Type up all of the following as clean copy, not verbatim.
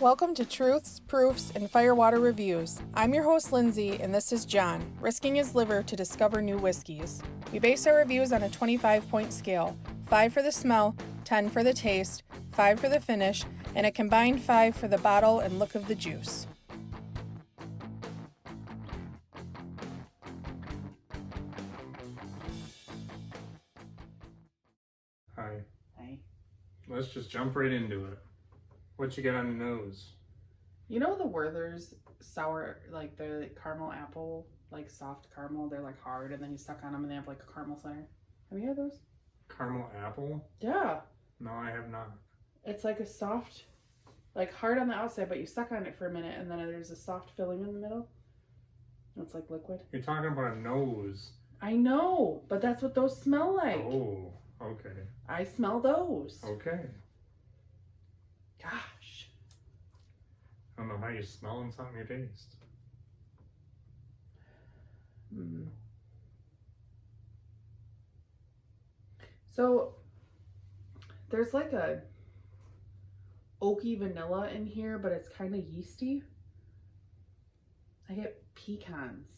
Welcome to Truths, Proofs, and Firewater Reviews. I'm your host, Lindsey, and this is John, risking his liver to discover new whiskeys. We base our reviews on a 25-point scale, 5 for the smell, 10 for the taste, 5 for the finish, and a combined 5 for the bottle and look of the juice. Hi. Hi. Let's just jump right into it. What you got on the nose? You know the Werther's sour, like the caramel apple, like soft caramel, they're like hard, and then you suck on them and they have like a caramel center. Have you had those? Caramel apple? Yeah. No, I have not. It's like a soft, like hard on the outside, but you suck on it for a minute and then there's a soft filling in the middle. It's like liquid. You're talking about a nose. I know, but that's what those smell like. Oh, okay. I smell those. Okay. Gosh. I don't know how you smell and something you taste. So, there's like a oaky vanilla in here, but it's kind of yeasty. I get pecans.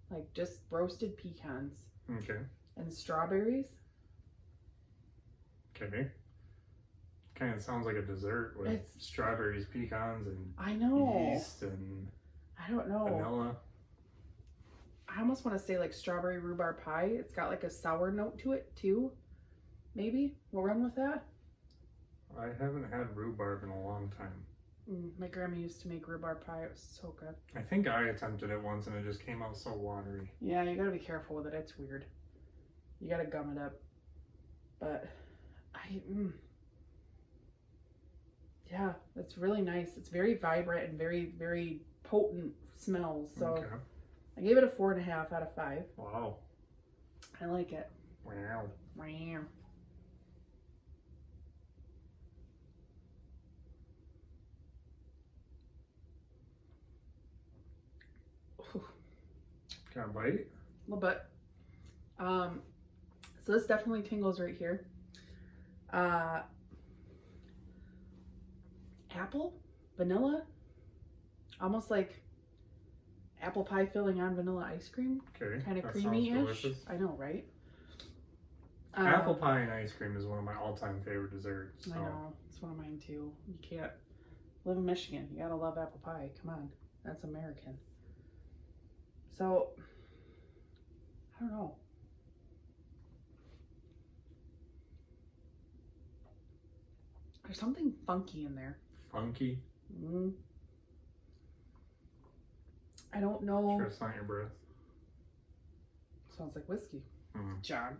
Like just roasted pecans. Okay. And strawberries. Okay. Kind of sounds like a dessert with strawberries, pecans, and I know. yeast and I don't know. vanilla. I almost want to say like strawberry rhubarb pie. It's got like a sour note to it too. Maybe we'll run with that. I haven't had rhubarb in a long time. My grandma used to make rhubarb pie. It was so good. I think I attempted it once and it just came out so watery. Yeah, you gotta be careful with it. It's weird. You gotta gum it up. But yeah, it's really nice. It's very vibrant and very, very potent smells. So Okay. I gave it a 4.5 out of 5. Wow. I like it. Wow. Wow. Got a bite? A little bit. So this definitely tingles right here. Apple, vanilla, almost like apple pie filling on vanilla ice cream. Okay. Kind of that creamy-ish. sounds I know, right? Apple pie and ice cream is one of my all-time favorite desserts. So. I know. It's one of mine too. You can't live in Michigan. You gotta love apple pie. Come on. That's American. So, I don't know. There's something funky in there. Funky? I don't know. Sure it's not your breath. Sounds like whiskey. John.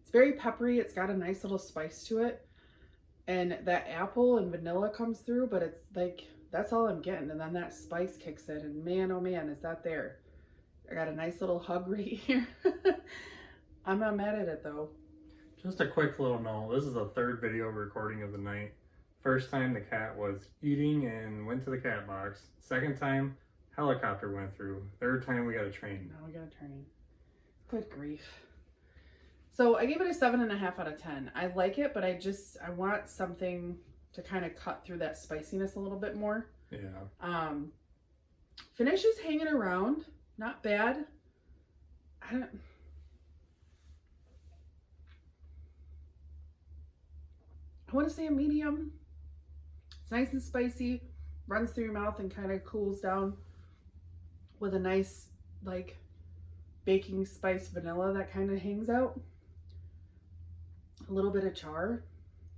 It's very peppery. It's got a nice little spice to it. And that apple and vanilla comes through, but it's like, that's all I'm getting. And then that spice kicks in, and man, oh man, is that there. I got a nice little hug right here. I'm not mad at it though. Just a quick little note. This is the third video recording of the night. First time the cat was eating and went to the cat box. Second time, helicopter went through. Third time, we got a train. Now we got a train. Good grief. So I gave it a 7.5 out of 10. I like it, but I want something to kind of cut through that spiciness a little bit more. Yeah. Finish is hanging around. Not bad. I want to say a medium. It's nice and spicy, runs through your mouth and kind of cools down with a nice like baking spice vanilla that kind of hangs out. A little bit of char,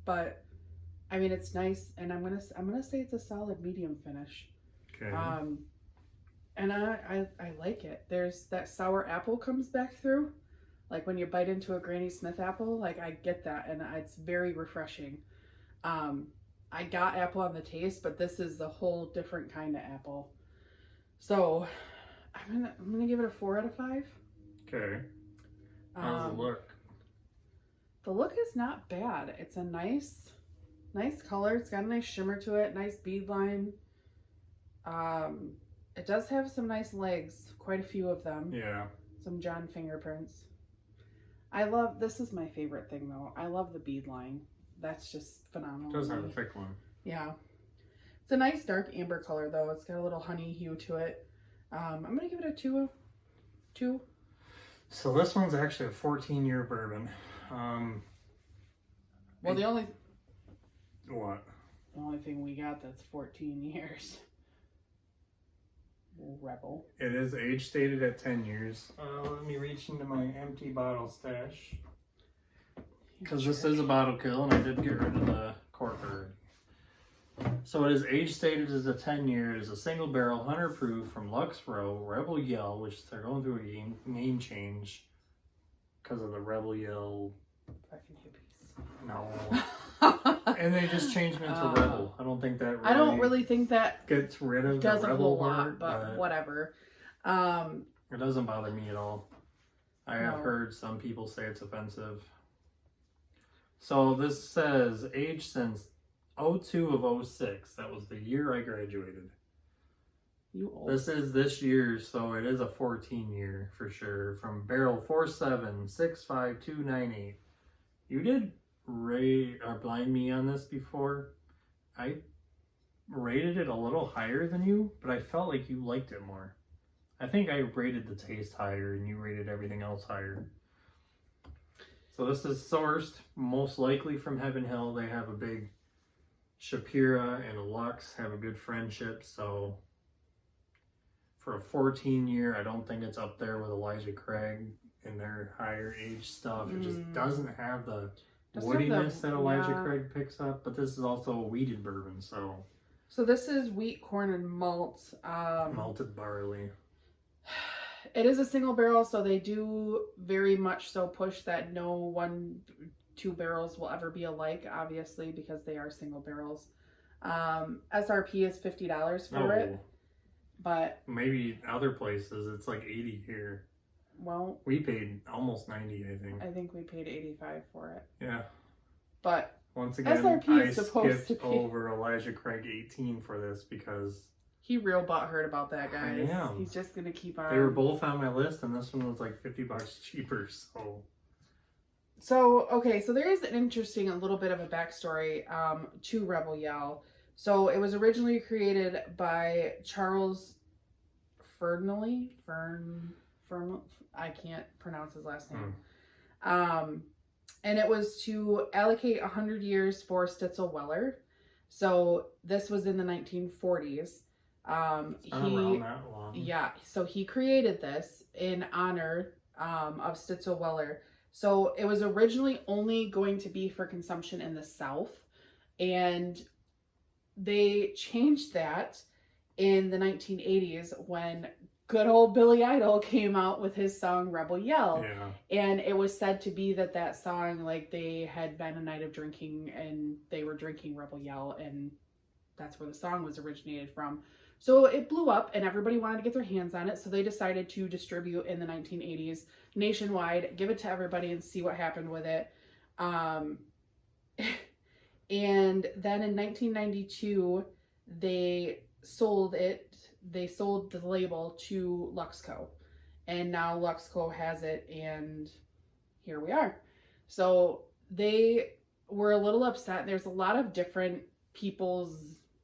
but I mean it's nice, and I'm gonna say it's a solid medium finish. Okay. And I like it. There's that sour apple comes back through, like when you bite into a Granny Smith apple. Like I get that, and it's very refreshing. I got apple on the taste, but this is a whole different kind of apple. So I'm gonna give it a 4 out of 5. Okay. How's the look? The look is not bad. It's a nice color. It's got a nice shimmer to it, nice bead line. It does have some nice legs, quite a few of them. Yeah. Some John fingerprints. This is my favorite thing though. I love the bead line. that's just phenomenal. It does have a thick one. Yeah. It's a nice dark amber color though. It's got a little honey hue to it. I'm going to give it a 2. So this one's actually a 14-year bourbon. Well, the only thing we got that's 14 years. Rebel. It is age stated at 10 years. Let me reach into my empty bottle stash. Because this is a bottle kill, and I did get rid of the cork already. So it is age stated as a 10 year. It is a single barrel, 100 proof from Lux Row, Rebel Yell, which they're going through a name change because of the Rebel Yell. Fucking hippies. No. And they just changed them into Rebel. I don't think that really I don't really think that gets rid of does the a Rebel whole lot, word, but whatever. It doesn't bother me at all. I have No. heard some people say it's offensive. So this says age since 02 of 06. That was the year I graduated. You old. This is this year, so it is a 14 year for sure. From barrel 4765298. You did rate or blind me on this before. I rated it a little higher than you, but I felt like you liked it more. I think I rated the taste higher and you rated everything else higher. So this is sourced most likely from Heaven Hill. They have a big Shapira and a Lux have a good friendship, so for a 14 year, I don't think it's up there with Elijah Craig and their higher age stuff. It just doesn't have the woodiness that Elijah Craig picks up, but this is also a wheated bourbon, so this is wheat, corn, and malt. malted barley. It is a single barrel, so they do very much so push that no 2 barrels will ever be alike, obviously, because they are single barrels. SRP is $50 for it, but maybe other places it's like 80 here. Well, we paid almost 90, I think. I think we paid 85 for it. Yeah. But once again, SRP I is supposed skipped to be over Elijah Craig 18 for this because he real butthurt about that, guys. I am. He's just gonna keep on. They were both on my list, and this one was like $50 cheaper. So okay, so there is an interesting, a little bit of a backstory to Rebel Yell. So it was originally created by Charles Fernley. I can't pronounce his last name. And it was to allocate 100 years for Stitzel Weller. So this was in the 1940s. Around that long. Yeah, so he created this in honor of Stitzel Weller. So it was originally only going to be for consumption in the South, and they changed that in the 1980s when good old Billy Idol came out with his song Rebel Yell. Yeah. And it was said to be that song, like, they had been a night of drinking and they were drinking Rebel Yell, and that's where the song was originated from. So it blew up and everybody wanted to get their hands on it, so they decided to distribute in the 1980s nationwide, give it to everybody and see what happened with it. And then in 1992, they sold the label to Luxco, and now Luxco has it, and here we are. So they were a little upset. There's a lot of different people's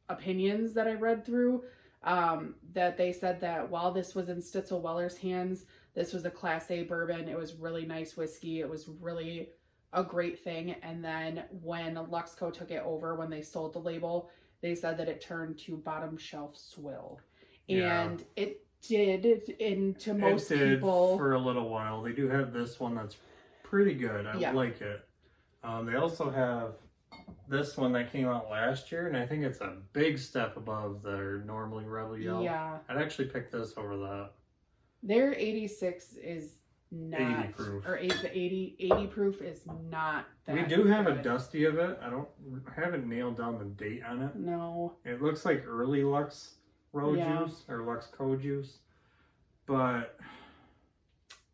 opinions that I read through, that they said that while this was in Stitzel Weller's hands, this was a Class A bourbon. It was really nice whiskey. It was really a great thing. And then when Luxco took it over, when they sold the label, they said that it turned to bottom shelf swill. Yeah. And it did, into most people. For a little while. They do have this one that's pretty good. I like it. They also have this one that came out last year, and I think it's a big step above their normally Rebel Yell. Yeah. I'd actually pick this over that. Their 86 is not 80 proof. Or 80 proof is not that We do have good. a dusty of it. I haven't nailed down the date on it. No. It looks like early Lux Row juice or Luxco juice. But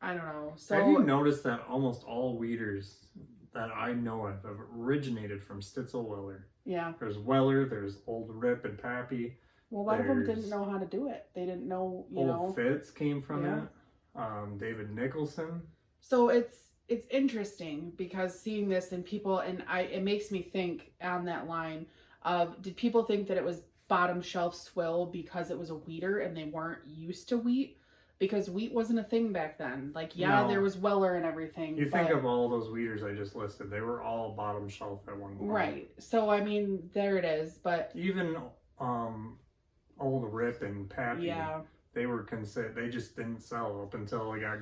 I don't know. So have you noticed that almost all weeders that I know of have originated from Stitzel Weller? Yeah. There's Weller, there's Old Rip and Pappy. Well, a lot of them didn't know how to do it. They didn't know, Old Fitz came from it. David Nicholson. So it's it's interesting because seeing this and people, and it makes me think on that line of, did people think that it was bottom shelf swill because it was a wheater and they weren't used to wheat? Because wheat wasn't a thing back then. Like, yeah, No. there was Weller and everything. You think of all those wheaters I just listed, they were all bottom shelf at one point. Right. So, I mean, there it is. But even old Rip and Pappy, yeah, they were considered, they just didn't sell up until they got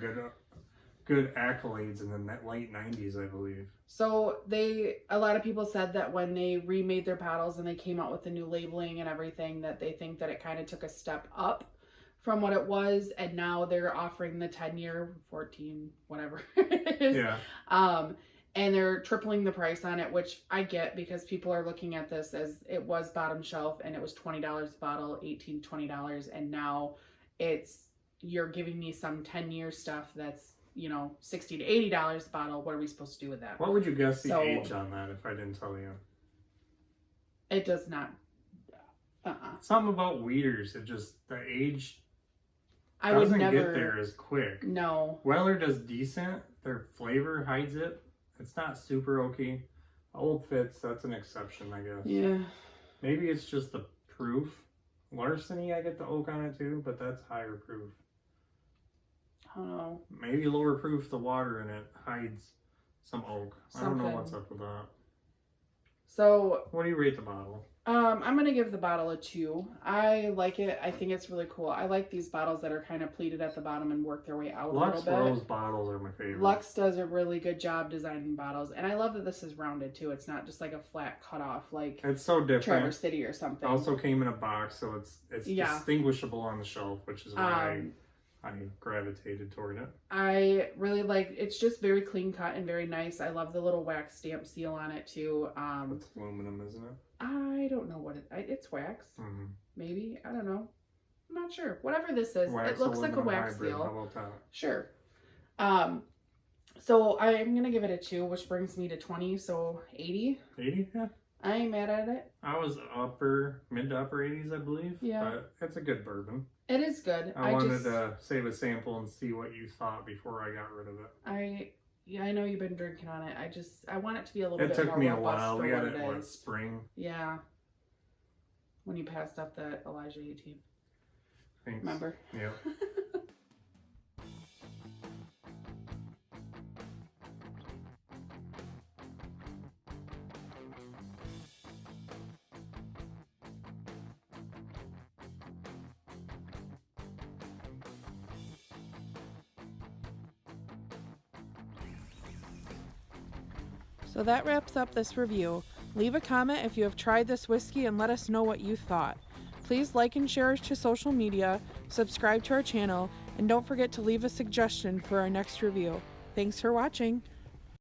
good accolades in the late 90s, I believe. so a lot of people said that when they remade their bottles and they came out with the new labeling and everything, that they think that it kind of took a step up from what it was, and now they're offering the 10-year, 14, whatever it is. Yeah. And they're tripling the price on it, which I get because people are looking at this as it was bottom shelf and it was $20 a bottle, $18, $20, and now you're giving me some 10-year stuff that's, you know, $60 to $80 a bottle. What are we supposed to do with that? What would you guess the age on that if I didn't tell you? It does not. Something about wheaters, the age I doesn't would never get there as quick. No. Weller does decent. Their flavor hides it. It's not super oaky. Old Fitz, that's an exception, I guess. Yeah. Maybe it's just the proof. Larceny, I get the oak on it too, but that's higher proof. I don't know. Maybe lower proof, the water in it hides some oak. I don't know what's up with that. So, what do you rate the bottle? I'm going to give the bottle a 2. I like it. I think it's really cool. I like these bottles that are kind of pleated at the bottom and work their way out a little bit. Rose bottles are my favorite. Lux does a really good job designing bottles. And I love that this is rounded too. It's not just like a flat cutoff like it's so different. Traverse City or something. Also came in a box, so it's distinguishable on the shelf, which is why I gravitated toward it. I really like, it's just very clean cut and very nice. I love the little wax stamp seal on it too. It's aluminum, isn't it? I don't know what it's wax. Mm-hmm. Maybe, I don't know. I'm not sure. Whatever this is, Wax, it looks like a wax hybrid. seal. How about that? Sure. So I'm gonna give it a 2, which brings me to 20, so 80. 80, yeah. I ain't mad at it. I was mid to upper 80s, I believe. Yeah. But it's a good bourbon. It is good. I wanted to save a sample and see what you thought before I got rid of it. I know you've been drinking on it. I want it to be a little bit more It took me a robust while. for We got what it, is. spring? Yeah. When you passed up that Elijah 18. Thanks. Remember? Yeah. So that wraps up this review. Leave a comment if you have tried this whiskey and let us know what you thought. Please like and share us to social media, subscribe to our channel, and don't forget to leave a suggestion for our next review. Thanks for watching.